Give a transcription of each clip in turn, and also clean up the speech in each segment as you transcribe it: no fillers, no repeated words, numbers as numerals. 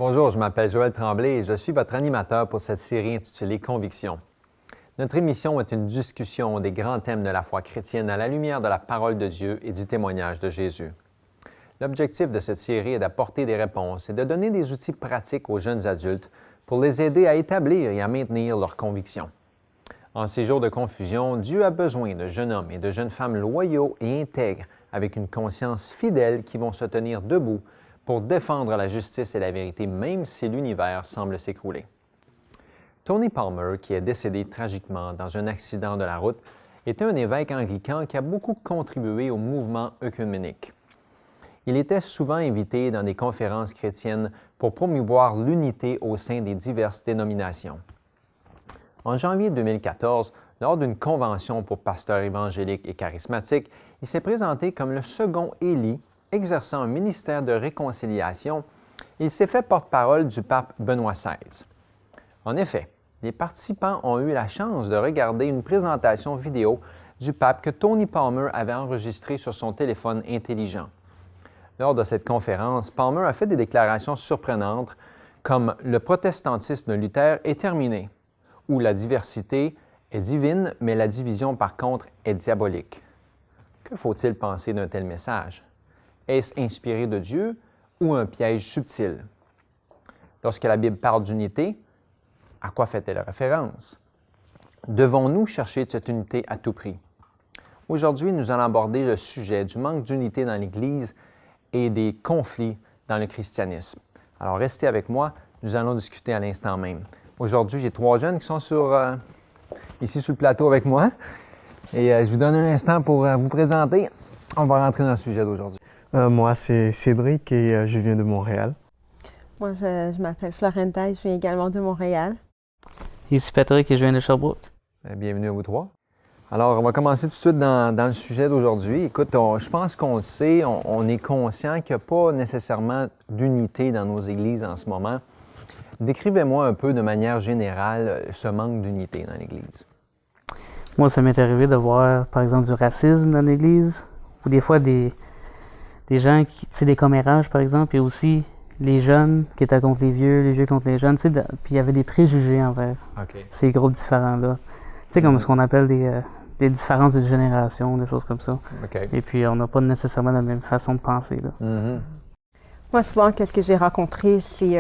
Bonjour, je m'appelle Joël Tremblay et je suis votre animateur pour cette série intitulée Conviction. Notre émission est une discussion des grands thèmes de la foi chrétienne à la lumière de la parole de Dieu et du témoignage de Jésus. L'objectif de cette série est d'apporter des réponses et de donner des outils pratiques aux jeunes adultes pour les aider à établir et à maintenir leurs convictions. En ces jours de confusion, Dieu a besoin de jeunes hommes et de jeunes femmes loyaux et intègres avec une conscience fidèle qui vont se tenir debout pour défendre la justice et la vérité, même si l'univers semble s'écrouler. Tony Palmer, qui est décédé tragiquement dans un accident de la route, était un évêque anglican qui a beaucoup contribué au mouvement œcuménique. Il était souvent invité dans des conférences chrétiennes pour promouvoir l'unité au sein des diverses dénominations. En janvier 2014, lors d'une convention pour pasteurs évangéliques et charismatiques, il s'est présenté comme le second Élie, exerçant un ministère de réconciliation. Il s'est fait porte-parole du pape Benoît XVI. En effet, les participants ont eu la chance de regarder une présentation vidéo du pape que Tony Palmer avait enregistrée sur son téléphone intelligent. Lors de cette conférence, Palmer a fait des déclarations surprenantes comme « Le protestantisme de Luther est terminé » ou « La diversité est divine, mais la division par contre est diabolique ». Que faut-il penser d'un tel message? Est-ce inspiré de Dieu ou un piège subtil? Lorsque la Bible parle d'unité, à quoi fait-elle référence? Devons-nous chercher cette unité à tout prix? Aujourd'hui, nous allons aborder le sujet du manque d'unité dans l'Église et des conflits dans le christianisme. Alors, restez avec moi, nous allons discuter à l'instant même. Aujourd'hui, j'ai 3 jeunes qui sont ici sur le plateau avec moi et je vous donne un instant pour vous présenter. On va rentrer dans le sujet d'aujourd'hui. Moi, c'est Cédric et je viens de Montréal. Moi, je m'appelle Florenta et je viens également de Montréal. Ici Patrick et je viens de Sherbrooke. Bienvenue à vous 3. Alors, on va commencer tout de suite dans le sujet d'aujourd'hui. Écoute, je pense qu'on le sait, on est conscient qu'il n'y a pas nécessairement d'unité dans nos églises en ce moment. Décrivez-moi un peu de manière générale ce manque d'unité dans l'Église. Moi, ça m'est arrivé de voir, par exemple, du racisme dans l'Église, ou des fois des gens qui, tu sais, des commérages, par exemple, et aussi les jeunes qui étaient contre les vieux contre les jeunes, tu sais, puis il y avait des préjugés envers ces groupes différents-là. Tu sais, comme ce qu'on appelle des différences de génération, des choses comme ça. Et puis, on n'a pas nécessairement la même façon de penser, là. Moi, souvent, qu'est-ce que j'ai rencontré, c'est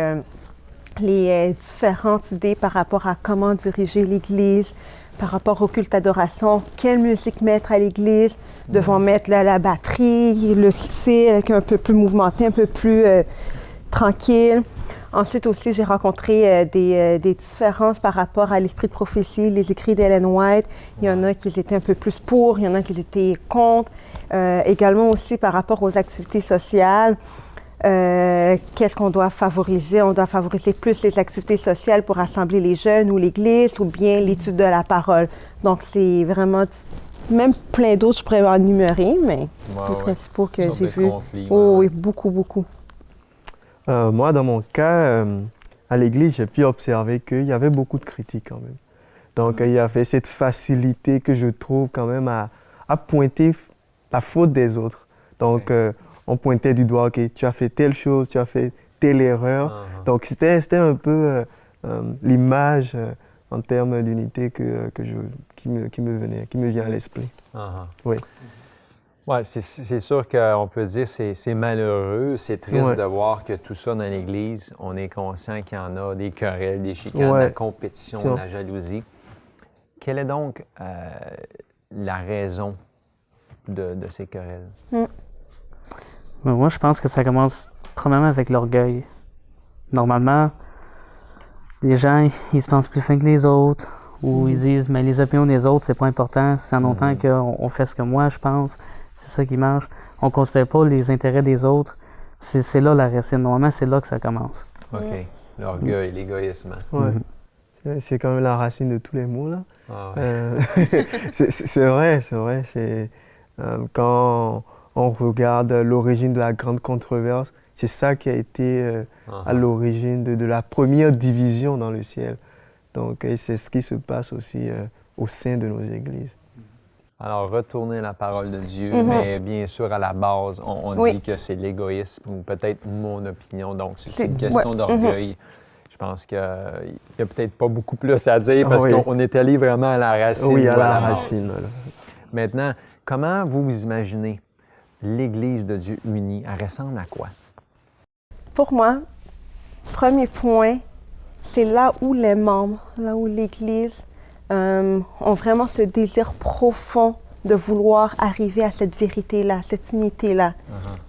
les différentes idées par rapport à comment diriger l'Église, par rapport au culte d'adoration, quelle musique mettre à l'Église, devant mettre la batterie, le style avec un peu plus mouvementé, un peu plus tranquille. Ensuite aussi, j'ai rencontré des différences par rapport à l'esprit de prophétie, les écrits d'Ellen White. Il y en a qui étaient un peu plus pour, il y en a qui étaient contre. Également aussi par rapport aux activités sociales. Qu'est-ce qu'on doit favoriser? On doit favoriser plus les activités sociales pour rassembler les jeunes ou l'Église ou bien l'étude de la parole. Donc, c'est vraiment même plein d'autres, je pourrais en énumérer, mais les principaux que j'ai vus. Oui, beaucoup. Moi, dans mon cas, à l'Église, j'ai pu observer qu'il y avait beaucoup de critiques quand même. Donc, il y avait cette facilité que je trouve quand même à pointer la faute des autres. Donc, on pointait du doigt, OK, tu as fait telle chose, tu as fait telle erreur. Donc, c'était un peu l'image en termes d'unité qui me vient à l'esprit. Oui. Oui, c'est sûr qu'on peut dire que c'est malheureux, c'est triste de voir que tout ça dans l'Église, on est conscient qu'il y en a des querelles, des chicanes, de la compétition, de la jalousie. Quelle est donc la raison de ces querelles? Moi, je pense que ça commence premièrement avec l'orgueil. Normalement, les gens, ils se pensent plus fins que les autres, ou ils disent, mais les opinions des autres, c'est pas important, c'est en autant qu'on fait ce que moi je pense, c'est ça qui marche. On ne considère pas les intérêts des autres. C'est là la racine. Normalement, c'est là que ça commence. OK. L'orgueil, l'égoïsme. Oui. C'est quand même la racine de tous les mots, là. C'est vrai. Quand on regarde l'origine de la grande controverse, c'est ça qui a été à l'origine de la première division dans le ciel. Donc, c'est ce qui se passe aussi au sein de nos églises. Alors, retourner la parole de Dieu, mais bien sûr, à la base, on dit que c'est l'égoïsme ou peut-être mon opinion. Donc, c'est une question d'orgueil. Je pense qu'il n'y a peut-être pas beaucoup plus à dire parce qu'on est allé vraiment à la racine. Oui, à la racine. Maintenant, comment vous imaginez l'Église de Dieu unie? Elle ressemble à quoi? Pour moi, premier point, c'est là où les membres, là où l'Église ont vraiment ce désir profond de vouloir arriver à cette vérité-là, cette unité-là.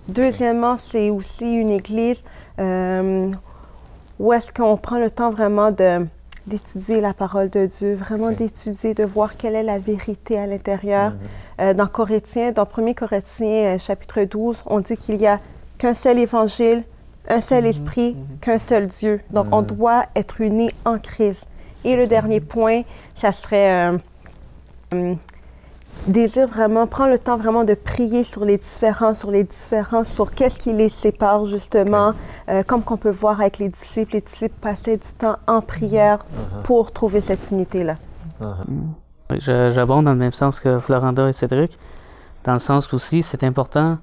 Deuxièmement, c'est aussi une Église où est-ce qu'on prend le temps vraiment d'étudier la parole de Dieu, vraiment d'étudier, de voir quelle est la vérité à l'intérieur. Dans 1 Corinthiens, chapitre 12, on dit qu'il n'y a qu'un seul évangile, un seul esprit, qu'un seul Dieu. Donc, on doit être unis en Christ. Et le dernier point, ça serait désir vraiment, prendre le temps vraiment de prier sur les différences, sur qu'est-ce qui les sépare justement, comme qu'on peut voir avec les disciples passaient du temps en prière pour trouver cette unité-là. J'abonde dans le même sens que Floranda et Cédric, dans le sens qu'aussi c'est important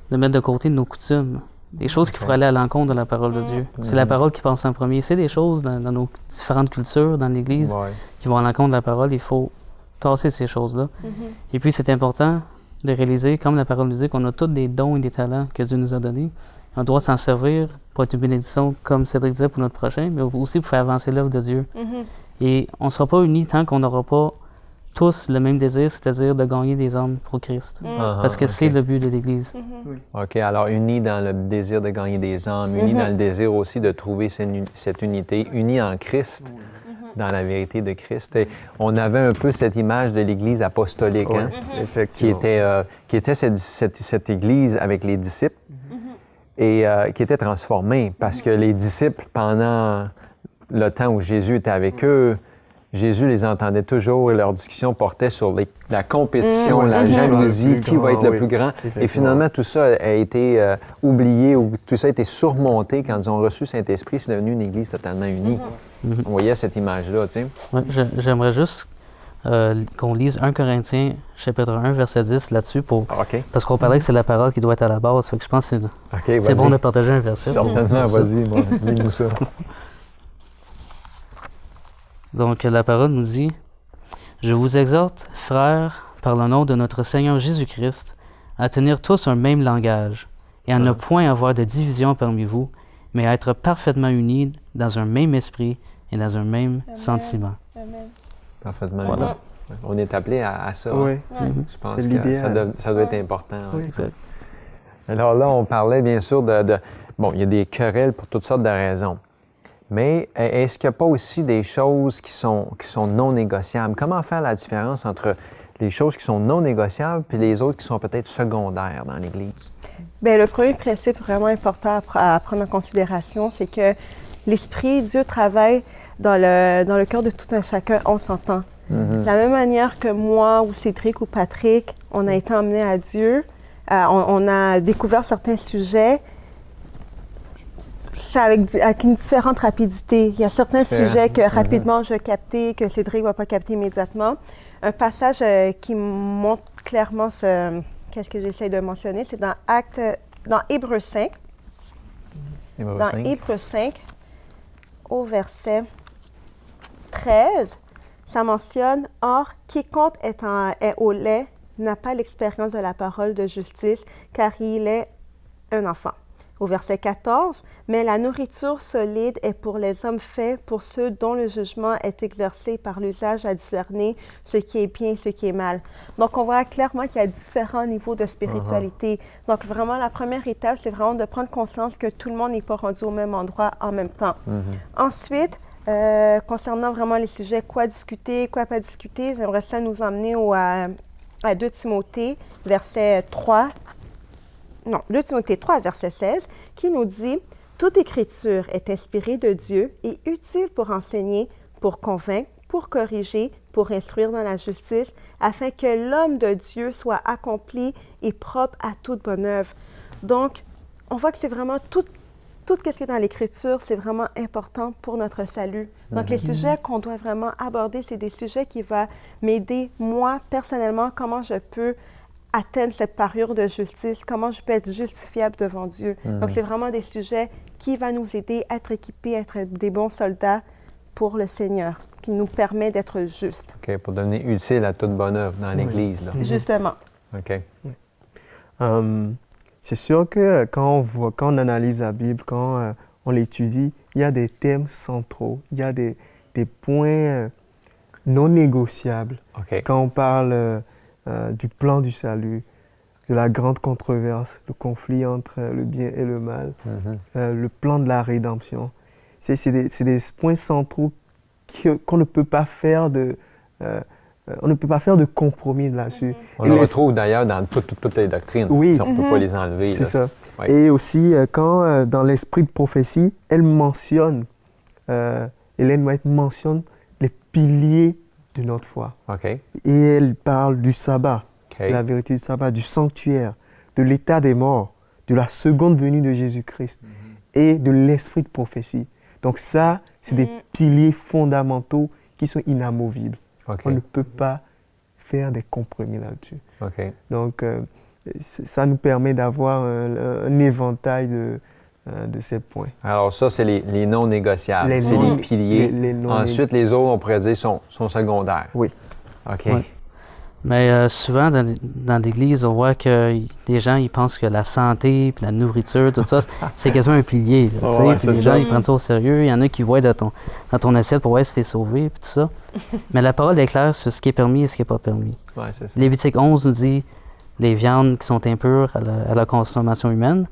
de mettre de côté nos coutumes, des choses qui pourraient aller à l'encontre de la parole de Dieu. C'est la parole qui passe en premier. C'est des choses dans nos différentes cultures, dans l'Église, qui vont à l'encontre de la parole. Il faut tasser ces choses-là. Et puis, c'est important de réaliser, comme la parole nous dit, qu'on a tous des dons et des talents que Dieu nous a donnés. On doit s'en servir pour être une bénédiction, comme Cédric disait, pour notre prochain, mais aussi pour faire avancer l'œuvre de Dieu. Et on ne sera pas unis tant qu'on n'aura pas tous le même désir, c'est-à-dire de gagner des âmes pour Christ. Parce que c'est le but de l'Église. OK, alors unis dans le désir de gagner des âmes, unis dans le désir aussi de trouver cette unité, unis en Christ, dans la vérité de Christ. Et on avait un peu cette image de l'Église apostolique, effectivement. qui était cette Église avec les disciples et qui était transformée parce que les disciples, pendant le temps où Jésus était avec eux, Jésus les entendait toujours et leur discussion portait sur la compétition, la jalousie, qui va être le plus grand. Et finalement, tout ça a été oublié ou tout ça a été surmonté quand ils ont reçu Saint-Esprit. C'est devenu une Église totalement unie. On voyait cette image-là, tu sais. Ouais, j'aimerais juste qu'on lise 1 Corinthiens, chapitre 1, verset 10 là-dessus, parce qu'on parlait que c'est la parole qui doit être à la base. Fait que je pense que c'est bon de partager un verset. Certainement, vas-y, lis-nous ça. Donc, la parole nous dit « Je vous exhorte, frères, par le nom de notre Seigneur Jésus-Christ, à tenir tous un même langage, et à ne point avoir de division parmi vous, mais à être parfaitement unis dans un même esprit et dans un même sentiment. » Parfaitement. Voilà. On est appelé à ça. Oui. Je pense C'est que l'idéal. ça doit être important. Oui. Exact. Alors là, on parlait bien sûr bon, il y a des querelles pour toutes sortes de raisons. Mais est-ce qu'il n'y a pas aussi des choses qui sont non négociables? Comment faire la différence entre les choses qui sont non négociables et les autres qui sont peut-être secondaires dans l'Église? Bien, le premier principe vraiment important à prendre en considération, c'est que l'Esprit, Dieu travaille dans le cœur de tout un chacun, on s'entend. De la même manière que moi ou Cédric ou Patrick, on a été emmenés à Dieu, on a découvert certains sujets, c'est avec une différente rapidité. Il y a certains sujets que rapidement je vais capter, que Cédric ne va pas capter immédiatement. Un passage qui montre clairement qu'est-ce que j'essaie de mentionner, c'est dans Hébreux 5. Hébreux 5, au verset 13, ça mentionne « Or, quiconque est au lait n'a pas l'expérience de la parole de justice, car il est un enfant. » Au verset 14, « Mais la nourriture solide est pour les hommes faits, pour ceux dont le jugement est exercé par l'usage à discerner ce qui est bien et ce qui est mal. » Donc, on voit clairement qu'il y a différents niveaux de spiritualité. Donc, vraiment, la première étape, c'est vraiment de prendre conscience que tout le monde n'est pas rendu au même endroit en même temps. Ensuite, concernant vraiment les sujets, quoi discuter, quoi pas discuter, j'aimerais ça nous emmener à 2 Timothée, verset 3. Non, 2 Timothée 3, verset 16, qui nous dit « Toute écriture est inspirée de Dieu et utile pour enseigner, pour convaincre, pour corriger, pour instruire dans la justice, afin que l'homme de Dieu soit accompli et propre à toute bonne œuvre. » Donc, on voit que c'est vraiment toute tout ce qui est dans l'Écriture, c'est vraiment important pour notre salut. Donc, les sujets qu'on doit vraiment aborder, c'est des sujets qui vont m'aider, moi, personnellement, comment je peux atteindre cette parure de justice, comment je peux être justifiable devant Dieu. Donc, c'est vraiment des sujets qui vont nous aider à être équipés, à être des bons soldats pour le Seigneur, qui nous permet d'être justes. OK, pour devenir utile à toute bonne œuvre dans l'Église. Là. Justement. OK. C'est sûr que quand on analyse la Bible, quand on l'étudie, il y a des thèmes centraux, il y a des points non négociables. OK. Quand on parle du plan du salut, de la grande controverse, le conflit entre le bien et le mal, le plan de la rédemption, c'est des points centraux qu'on ne peut pas faire on ne peut pas faire de compromis là-dessus. On le retrouve d'ailleurs dans toutes les doctrines. Oui. On ne peut pas les enlever. C'est ça. Ouais. Et aussi, quand dans l'esprit de prophétie, Ellen White mentionne les piliers de notre foi. OK. Et elle parle du sabbat, OK. de la vérité du sabbat, du sanctuaire, de l'état des morts, de la seconde venue de Jésus-Christ et de l'esprit de prophétie. Donc ça, c'est des piliers fondamentaux qui sont inamovibles. OK. On ne peut pas faire des compromis là-dessus. OK. Donc, ça nous permet d'avoir un éventail de ces points. Alors ça, c'est les non négociables. Les C'est non- les piliers. les non- Ensuite, les autres, on pourrait dire, sont secondaires. Oui. OK. Ouais. Mais souvent, dans l'Église, on voit que des gens, ils pensent que la santé, puis la nourriture, tout ça, c'est quasiment un pilier. Là, tu sais. Ouais, Puis c'est les ça. gens, ils prennent ça au sérieux. Il y en a qui voient dans ton assiette pour voir si t'es sauvé, puis tout ça. Mais la parole est claire sur ce qui est permis et ce qui n'est pas permis. Ouais, c'est ça. Lévitique 11 nous dit les viandes qui sont impures à la consommation humaine.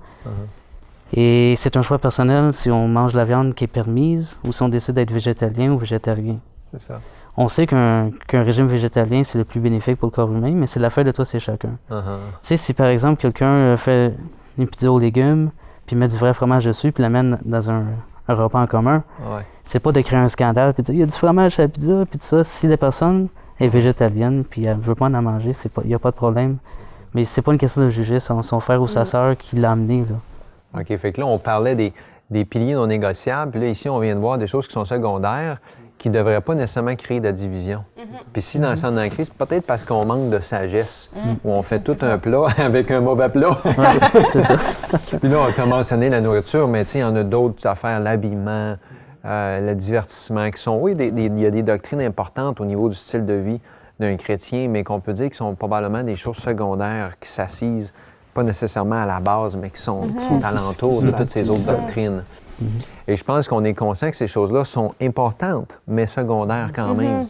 Et c'est un choix personnel si on mange la viande qui est permise ou si on décide d'être végétalien ou végétarien. C'est ça. On sait qu'un régime végétalien, c'est le plus bénéfique pour le corps humain, mais c'est l'affaire de toi, c'est chacun. Tu sais, si par exemple quelqu'un fait une pizza aux légumes, puis met du vrai fromage dessus, puis l'amène dans un repas en commun, Ouais. c'est pas de créer un scandale, puis de dire il y a du fromage sur la pizza, puis tout ça. Si la personne est végétalienne, puis elle veut pas en manger, il n'y a pas de problème. Mais c'est pas une question de juger son frère ou sa sœur qui l'a amené, là. OK. Fait que là, on parlait des piliers non négociables. Puis là, ici, on vient de voir des choses qui sont secondaires qui ne devraient pas nécessairement créer de la division. Puis si dans le centre d'un Christ, c'est peut-être parce qu'on manque de sagesse, ou on fait tout un plat avec un mauvais plat. C'est ça. Puis là, on a mentionné la nourriture, mais tu sais, il y en a d'autres affaires, l'habillement, le divertissement, qui sont, oui, il y a des doctrines importantes au niveau du style de vie d'un chrétien, mais qu'on peut dire qui sont probablement des choses secondaires qui s'assisent pas nécessairement à la base, mais qui sont alentours de toutes ces autres doctrines. Et je pense qu'on est conscient que ces choses-là sont importantes, mais secondaires quand même.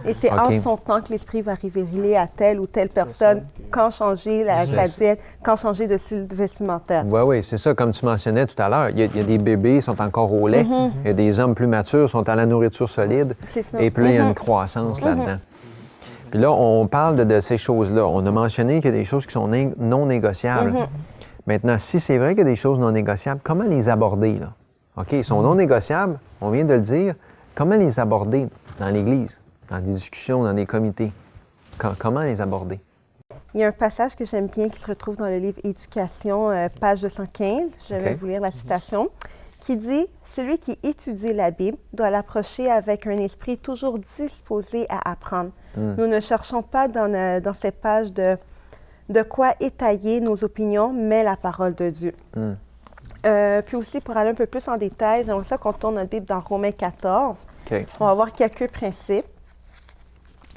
Et c'est en son temps que l'Esprit va révéler à telle ou telle personne quand changer la diète, quand changer de style vestimentaire. Oui, c'est ça. Comme tu mentionnais tout à l'heure, il y a des bébés qui sont encore au lait, il y a des hommes plus matures qui sont à la nourriture solide, C'est ça. et puis là, il y a une croissance là-dedans. Puis là, on parle de ces choses-là. On a mentionné qu'il y a des choses qui sont non négociables. Maintenant, si c'est vrai qu'il y a des choses non négociables, comment les aborder, là? OK, ils sont non négociables, on vient de le dire. Comment les aborder dans l'Église, dans des discussions, dans des comités? Comment les aborder? Il y a un passage que j'aime bien qui se retrouve dans le livre Éducation, page 215. Je vais vous lire la citation, qui dit « Celui qui étudie la Bible doit l'approcher avec un esprit toujours disposé à apprendre. Nous ne cherchons pas dans ces pages de quoi étayer nos opinions, mais la parole de Dieu. Puis aussi, pour aller un peu plus en détail, j'aimerais ça qu'on tourne notre Bible dans Romains 14. OK. On va voir quelques principes.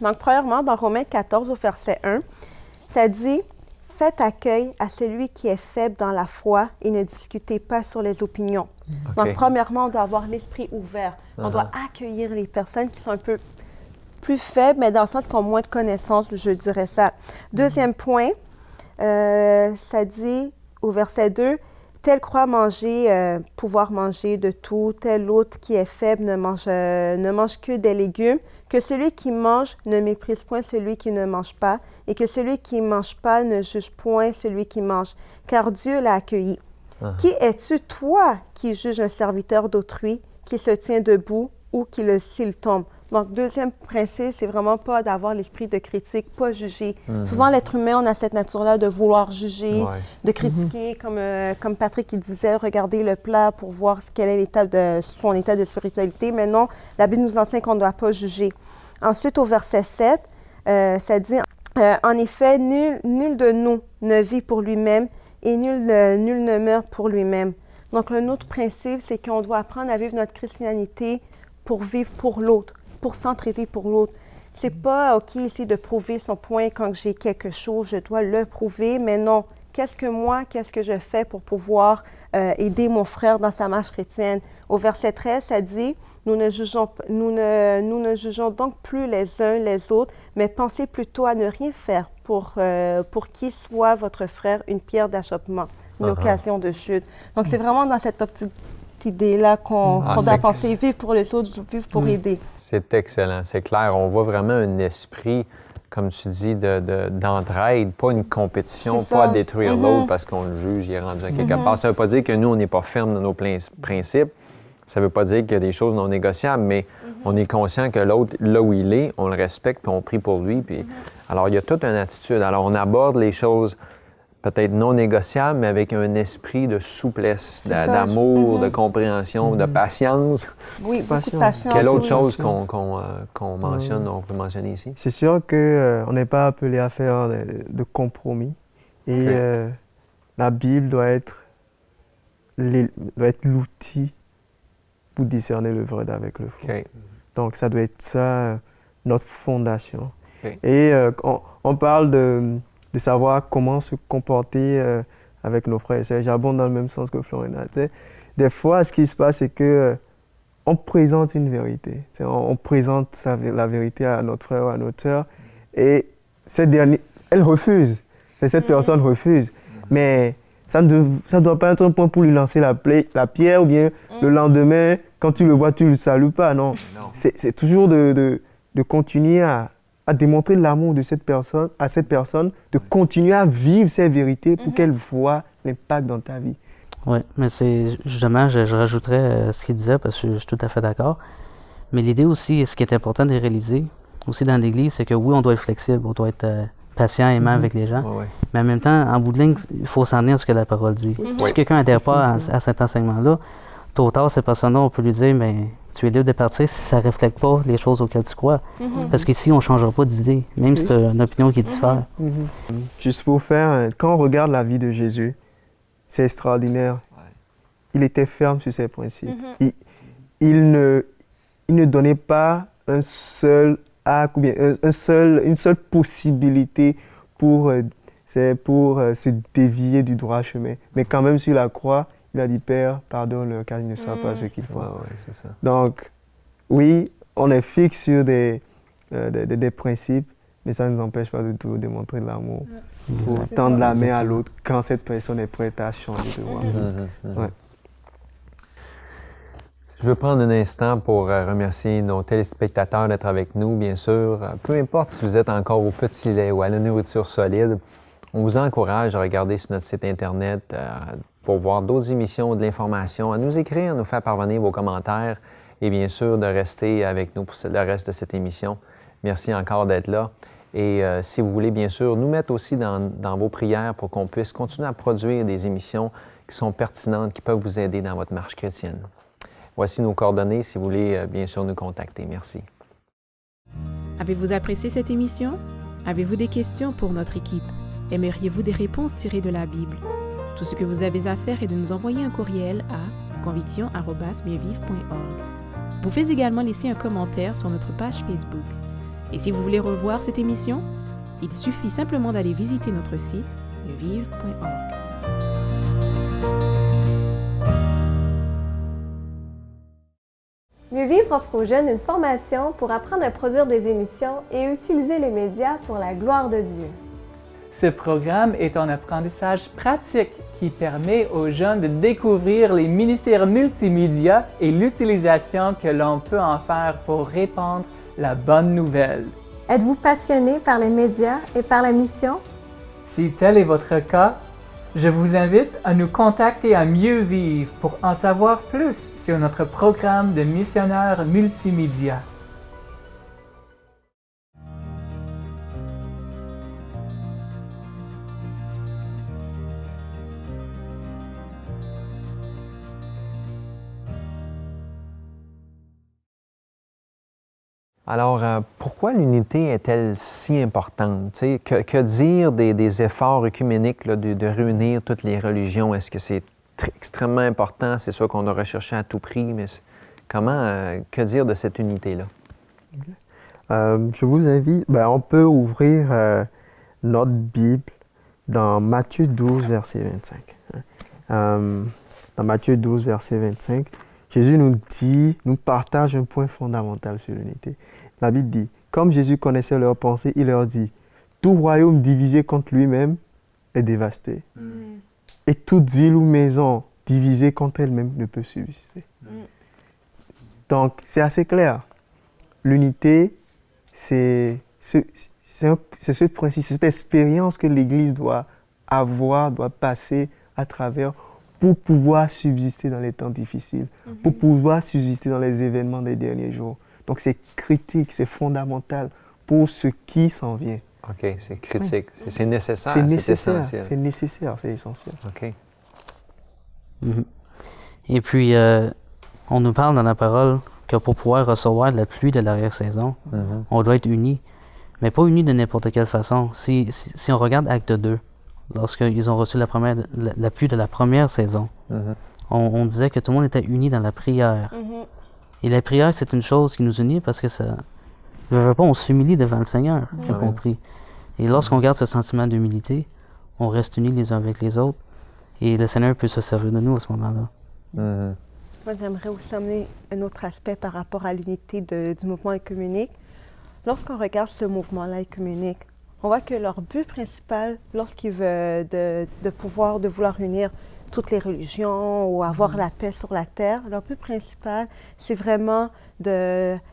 Donc, premièrement, dans Romains 14, au verset 1, ça dit « Faites accueil à celui qui est faible dans la foi et ne discutez pas sur les opinions. Donc, premièrement, on doit avoir l'esprit ouvert. On doit accueillir les personnes qui sont un peu plus faibles, mais dans le sens qu'ils ont moins de connaissances, je dirais ça. Deuxième point, ça dit au verset 2, « Tel croit pouvoir manger de tout, tel autre qui est faible ne mange que des légumes, que celui qui mange ne méprise point celui qui ne mange pas, et que celui qui ne mange pas ne juge point celui qui mange, car Dieu l'a accueilli. Qui es-tu, toi, qui juges un serviteur d'autrui, qui se tient debout ou s'il tombe? Donc, deuxième principe, c'est vraiment pas d'avoir l'esprit de critique, pas juger. Souvent, l'être humain, on a cette nature-là de vouloir juger, de critiquer, comme Patrick il disait, regarder le plat pour voir quel est son état de spiritualité. Mais non, la Bible nous enseigne qu'on ne doit pas juger. Ensuite, au verset 7, ça dit « En effet, nul de nous ne vit pour lui-même et nul ne meurt pour lui-même. » Donc, un autre principe, c'est qu'on doit apprendre à vivre notre christianité pour vivre pour l'autre, pour s'entraider pour l'autre. C'est pas, OK, essayer de prouver son point quand j'ai quelque chose, je dois le prouver, mais non. Qu'est-ce que je fais pour pouvoir aider mon frère dans sa marche chrétienne? Au verset 13, ça dit, nous ne jugeons donc plus les uns les autres, mais pensez plutôt à ne rien faire pour qu'il soit votre frère une pierre d'achoppement, une occasion de chute. Donc, c'est vraiment dans cette idée-là qu'on doit penser, vivre pour les autres, vivre pour aider. C'est excellent, c'est clair. On voit vraiment un esprit, comme tu dis, d'entraide, pas une compétition, pas à détruire l'autre parce qu'on le juge, il est rendu à quelque part. Ça ne veut pas dire que nous, on n'est pas ferme dans nos principes. Ça ne veut pas dire qu'il y a des choses non négociables, mais on est conscient que l'autre, là où il est, on le respecte, puis on prie pour lui. Puis... Alors, il y a toute une attitude. Alors, on aborde les choses peut-être non négociables, mais avec un esprit de souplesse, d'amour, de compréhension, de patience. Oui, beaucoup de patience. Quelle autre chose qu'on mentionne, on peut mentionner ici? C'est sûr qu'on n'est pas appelé à faire de compromis. Et la Bible doit être l'outil pour discerner le vrai d'avec le faux. Donc, ça doit être ça, notre fondation. Et on parle de savoir comment se comporter avec nos frères et sœurs. J'abonde dans le même sens que Florina. Des fois, ce qui se passe, c'est que on présente une vérité. On présente la vérité à notre frère ou à notre sœur et cette dernière, elle refuse. Cette personne refuse. Mais ça ne doit pas être un point pour lui lancer la pierre ou bien le lendemain, quand tu le vois, tu ne le salues pas. Non. C'est toujours de continuer à démontrer l'amour de cette personne, à cette personne, de continuer à vivre ces vérités pour qu'elle voie l'impact dans ta vie. Oui, mais c'est justement, je rajouterais ce qu'il disait parce que je suis tout à fait d'accord. Mais l'idée aussi, ce qui est important de réaliser aussi dans l'Église, c'est que oui, on doit être flexible, on doit être patient, aimant avec les gens. Mais en même temps, en bout de ligne, il faut s'en tenir à ce que la parole dit. Si quelqu'un n'adhère pas à cet enseignement-là, tôt ou tard, cette personne-là, on peut lui dire, mais tu es libre de partir si ça ne reflète pas les choses auxquelles tu crois. Parce qu'ici, on ne changera pas d'idée, même si tu as une opinion qui diffère. Juste pour faire, quand on regarde la vie de Jésus, c'est extraordinaire. Il était ferme sur ses principes. Il ne donnait pas un seul acte ou bien une seule possibilité pour se dévier du droit chemin. Mais quand même sur la croix, il a dit, Père, pardonne-leur car ils ne savent pas ce qu'ils font. C'est ça. Donc, oui, on est fixe sur des principes, mais ça ne nous empêche pas de toujours démontrer de l'amour pour tendre la main à l'autre quand cette personne est prête à changer de voie. Je veux prendre un instant pour remercier nos téléspectateurs d'être avec nous, bien sûr. Peu importe si vous êtes encore au petit lait ou à la nourriture solide, on vous encourage à regarder sur notre site Internet pour voir d'autres émissions, de l'information, à nous écrire, à nous faire parvenir vos commentaires et bien sûr de rester avec nous pour le reste de cette émission. Merci encore d'être là. Et si vous voulez bien sûr nous mettre aussi dans vos prières pour qu'on puisse continuer à produire des émissions qui sont pertinentes, qui peuvent vous aider dans votre marche chrétienne. Voici nos coordonnées si vous voulez bien sûr nous contacter. Merci. Avez-vous apprécié cette émission? Avez-vous des questions pour notre équipe? Aimeriez-vous des réponses tirées de la Bible? Tout ce que vous avez à faire est de nous envoyer un courriel à conviction@bienvivre.org. Vous pouvez également laisser un commentaire sur notre page Facebook. Et si vous voulez revoir cette émission, il suffit simplement d'aller visiter notre site bienvivre.org. Mieux Vivre offre aux jeunes une formation pour apprendre à produire des émissions et utiliser les médias pour la gloire de Dieu. Ce programme est un apprentissage pratique qui permet aux jeunes de découvrir les ministères multimédia et l'utilisation que l'on peut en faire pour répandre la bonne nouvelle. Êtes-vous passionné par les médias et par la mission? Si tel est votre cas, je vous invite à nous contacter à Mieux Vivre pour en savoir plus sur notre programme de missionnaires multimédia. Alors, pourquoi l'unité est-elle si importante? Tu sais, que dire des efforts œcuméniques là, de réunir toutes les religions? Est-ce que c'est extrêmement important? C'est ça qu'on a recherché à tout prix, mais que dire de cette unité-là? Je vous invite, on peut ouvrir notre Bible dans Matthieu 12, verset 25. Dans Matthieu 12, verset 25, Jésus nous partage un point fondamental sur l'unité. La Bible dit, comme Jésus connaissait leurs pensées, il leur dit, tout royaume divisé contre lui-même est dévasté. Et toute ville ou maison divisée contre elle-même ne peut subsister. Donc, c'est assez clair. L'unité, c'est ce principe, c'est cette expérience que l'Église doit avoir, doit passer à travers pour pouvoir subsister dans les temps difficiles, pour pouvoir subsister dans les événements des derniers jours. Donc, c'est critique, c'est fondamental pour ce qui s'en vient. OK, c'est critique. Oui. C'est nécessaire, c'est nécessaire, essentiel. C'est nécessaire, c'est essentiel. OK. Et puis, on nous parle dans la parole que pour pouvoir recevoir la pluie de l'arrière-saison, on doit être unis. Mais pas unis de n'importe quelle façon. Si on regarde Acte 2, lorsqu'ils ont reçu la pluie de la première saison, on disait que tout le monde était uni dans la prière. Et la prière, c'est une chose qui nous unit parce que ça... on s'humilie devant le Seigneur, j'ai compris. Et lorsqu'on garde ce sentiment d'humilité, on reste unis les uns avec les autres et le Seigneur peut se servir de nous à ce moment-là. Moi, j'aimerais aussi amener un autre aspect par rapport à l'unité du mouvement œcuménique. Lorsqu'on regarde ce mouvement-là œcuménique, on voit que leur but principal, lorsqu'ils veulent de vouloir unir toutes les religions ou avoir la paix sur la terre, leur but principal, c'est vraiment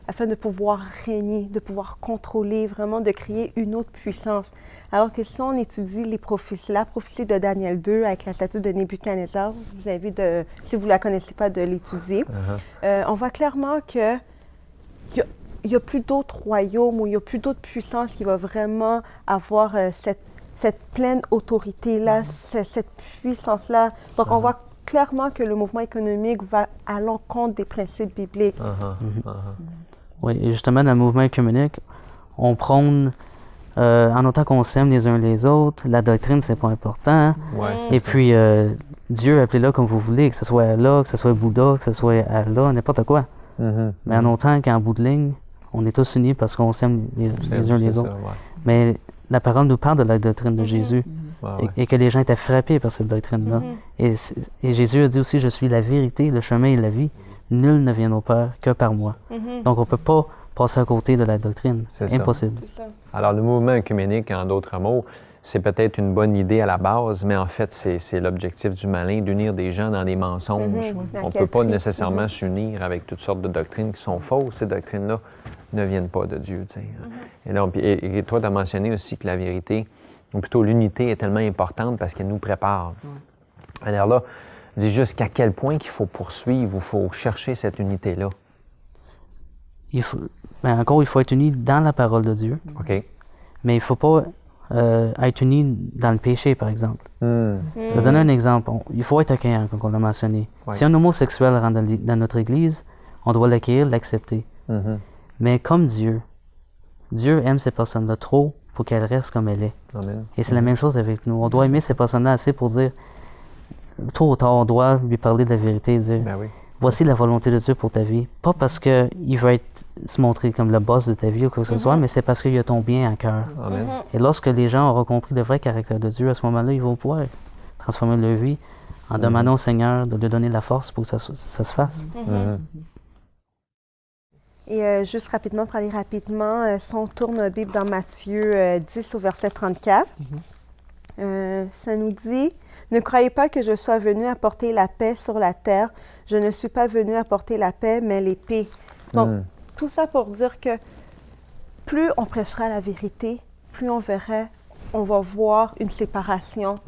afin de pouvoir régner, de pouvoir contrôler, vraiment de créer une autre puissance. Alors que si on étudie les prophéties, la prophétie de Daniel 2 avec la statue de Nebuchadnezzar, je vous invite, si vous ne la connaissez pas, de l'étudier, on voit clairement qu'il n'y a plus d'autres royaumes ou il n'y a plus d'autres puissances qui va vraiment avoir cette pleine autorité-là, cette puissance-là. Donc, on voit clairement que le mouvement économique va à l'encontre des principes bibliques. Oui, et justement, dans le mouvement œcuménique, on prône, en autant qu'on s'aime les uns les autres, la doctrine, c'est pas important. Et puis, Dieu, appelez-le comme vous voulez, que ce soit Allah, que ce soit Bouddha, que ce soit Allah, n'importe quoi. Mais en autant qu'en bout de ligne, on est tous unis parce qu'on s'aime les uns les autres. Mais la parole nous parle de la doctrine de Jésus et que les gens étaient frappés par cette doctrine-là. Et Jésus a dit aussi, je suis la vérité, le chemin et la vie. Nul ne vient au Père que par moi. Donc, on ne peut pas passer à côté de la doctrine. C'est impossible. Alors, le mouvement œcuménique, en d'autres mots, c'est peut-être une bonne idée à la base, mais en fait, c'est l'objectif du malin, d'unir des gens dans des mensonges. On ne peut pas nécessairement s'unir avec toutes sortes de doctrines qui sont fausses. Ces doctrines-là ne viennent pas de Dieu. Et, là, et toi, tu as mentionné aussi que la vérité, ou plutôt l'unité, est tellement importante parce qu'elle nous prépare. Alors là, dis jusqu'à quel point qu'il faut poursuivre ou il faut chercher cette unité-là? Encore, il faut être uni dans la parole de Dieu. OK. Mais il ne faut pas être uni dans le péché, par exemple. Je vais donner un exemple. Il faut être accueillant, comme on l'a mentionné. Si un homosexuel rentre dans notre Église, on doit l'accueillir, l'accepter. Mais comme Dieu aime ces personnes-là trop pour qu'elles restent comme elles sont. Amen. Et c'est la même chose avec nous. On doit aimer ces personnes-là assez pour dire, tôt ou tard, on doit lui parler de la vérité et dire, voici la volonté de Dieu pour ta vie. Pas parce qu'il veut se montrer comme le boss de ta vie ou quoi que ce soit, mais c'est parce qu'il a ton bien à cœur. Et lorsque les gens auront compris le vrai caractère de Dieu, à ce moment-là, ils vont pouvoir transformer leur vie en demandant au Seigneur de lui donner la force pour que ça se fasse. Et juste rapidement, pour aller rapidement, si on tourne la Bible dans Matthieu 10 au verset 34, ça nous dit « Ne croyez pas que je sois venu apporter la paix sur la terre. Je ne suis pas venu apporter la paix, mais l'épée. » Donc, tout ça pour dire que plus on prêchera la vérité, plus on va voir une séparation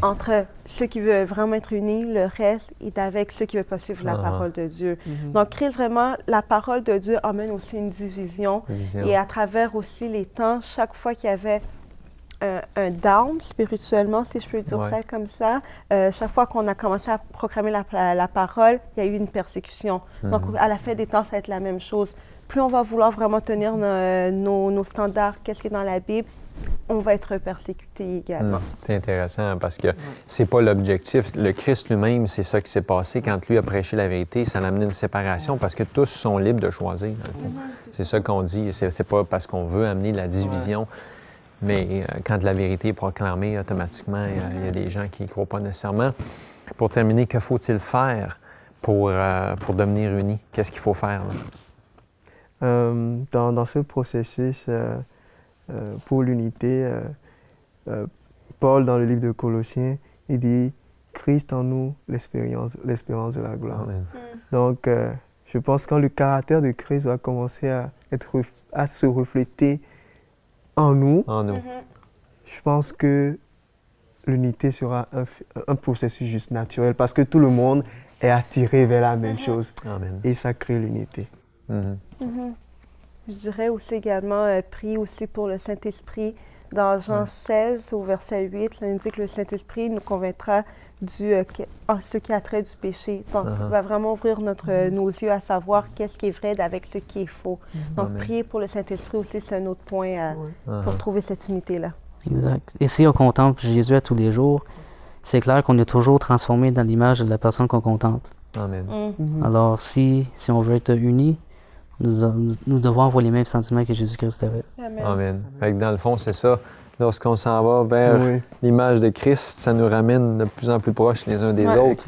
entre ceux qui veulent vraiment être unis, le reste, et avec ceux qui ne veulent pas suivre la parole de Dieu. Donc, Christ, vraiment, la parole de Dieu amène aussi une division. Et à travers aussi les temps, chaque fois qu'il y avait un down spirituellement, si je peux dire Ouais. ça comme ça. Chaque fois qu'on a commencé à proclamer la parole, il y a eu une persécution. Donc, à la fin des temps, ça va être la même chose. Plus on va vouloir vraiment tenir nos standards, qu'est-ce qui est dans la Bible, on va être persécuté également. C'est intéressant parce que c'est pas l'objectif. Le Christ lui-même, c'est ça qui s'est passé quand lui a prêché la vérité. Ça a amené une séparation parce que tous sont libres de choisir. Dans le fond. C'est ça qu'on dit. C'est pas parce qu'on veut amener la division, mais quand la vérité est proclamée, automatiquement, il y a des gens qui n'y croient pas nécessairement. Pour terminer, que faut-il faire pour devenir unis? Qu'est-ce qu'il faut faire? Dans ce processus, pour l'unité, Paul, dans le livre de Colossiens, il dit « Christ en nous, l'espérance de la gloire ». Donc, je pense que quand le caractère de Christ va commencer à se refléter en nous, je pense que l'unité sera un processus juste naturel parce que tout le monde est attiré vers la même chose. Amen. Et ça crée l'unité. Je dirais aussi également, prier aussi pour le Saint-Esprit. Dans Jean 16, au verset 8, ça nous dit que le Saint-Esprit nous convaincra en ce qui a trait du péché. Donc, il va vraiment ouvrir nos yeux à savoir qu'est-ce qui est vrai avec ce qui est faux. Donc, prier pour le Saint-Esprit aussi, c'est un autre point pour trouver cette unité-là. Exact. Et si on contemple Jésus à tous les jours, c'est clair qu'on est toujours transformé dans l'image de la personne qu'on contemple. Amen. Alors, si on veut être unis, nous devons avoir les mêmes sentiments que Jésus-Christ avait. Amen. Fait que dans le fond, c'est ça. Lorsqu'on s'en va vers l'image de Christ, ça nous ramène de plus en plus proches les uns des autres.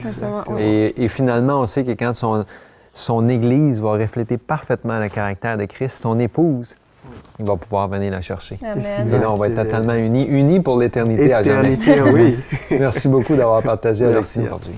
Et finalement, on sait que quand son Église va refléter parfaitement le caractère de Christ, son épouse, il va pouvoir venir la chercher. Amen. Et là, on va être totalement unis pour l'éternité à jamais. Oui. Merci beaucoup d'avoir partagé avec nous aujourd'hui.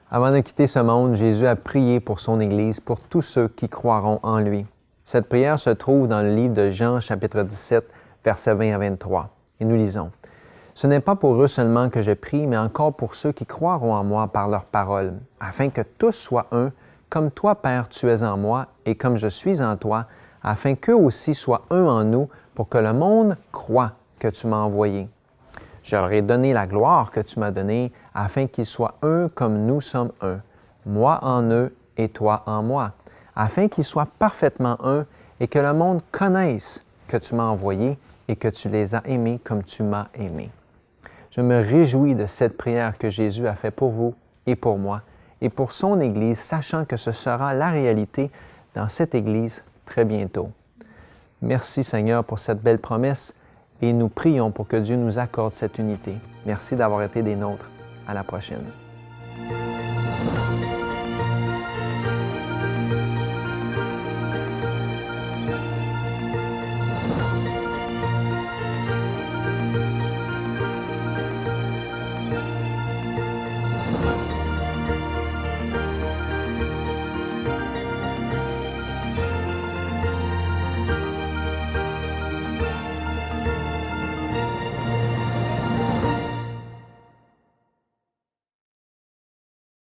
Avant de quitter ce monde, Jésus a prié pour son Église, pour tous ceux qui croiront en lui. Cette prière se trouve dans le livre de Jean, chapitre 17, versets 20 à 23. Et nous lisons. « Ce n'est pas pour eux seulement que je prie, mais encore pour ceux qui croiront en moi par leur parole, afin que tous soient un, comme toi, Père, tu es en moi, et comme je suis en toi, afin qu'eux aussi soient un en nous, pour que le monde croie que tu m'as envoyé. Je leur ai donné la gloire que tu m'as donnée, afin qu'ils soient un comme nous sommes un, moi en eux et toi en moi, afin qu'ils soient parfaitement un et que le monde connaisse que tu m'as envoyé et que tu les as aimés comme tu m'as aimé. » Je me réjouis de cette prière que Jésus a faite pour vous et pour moi et pour son Église, sachant que ce sera la réalité dans cette Église très bientôt. Merci Seigneur pour cette belle promesse et nous prions pour que Dieu nous accorde cette unité. Merci d'avoir été des nôtres. À la prochaine.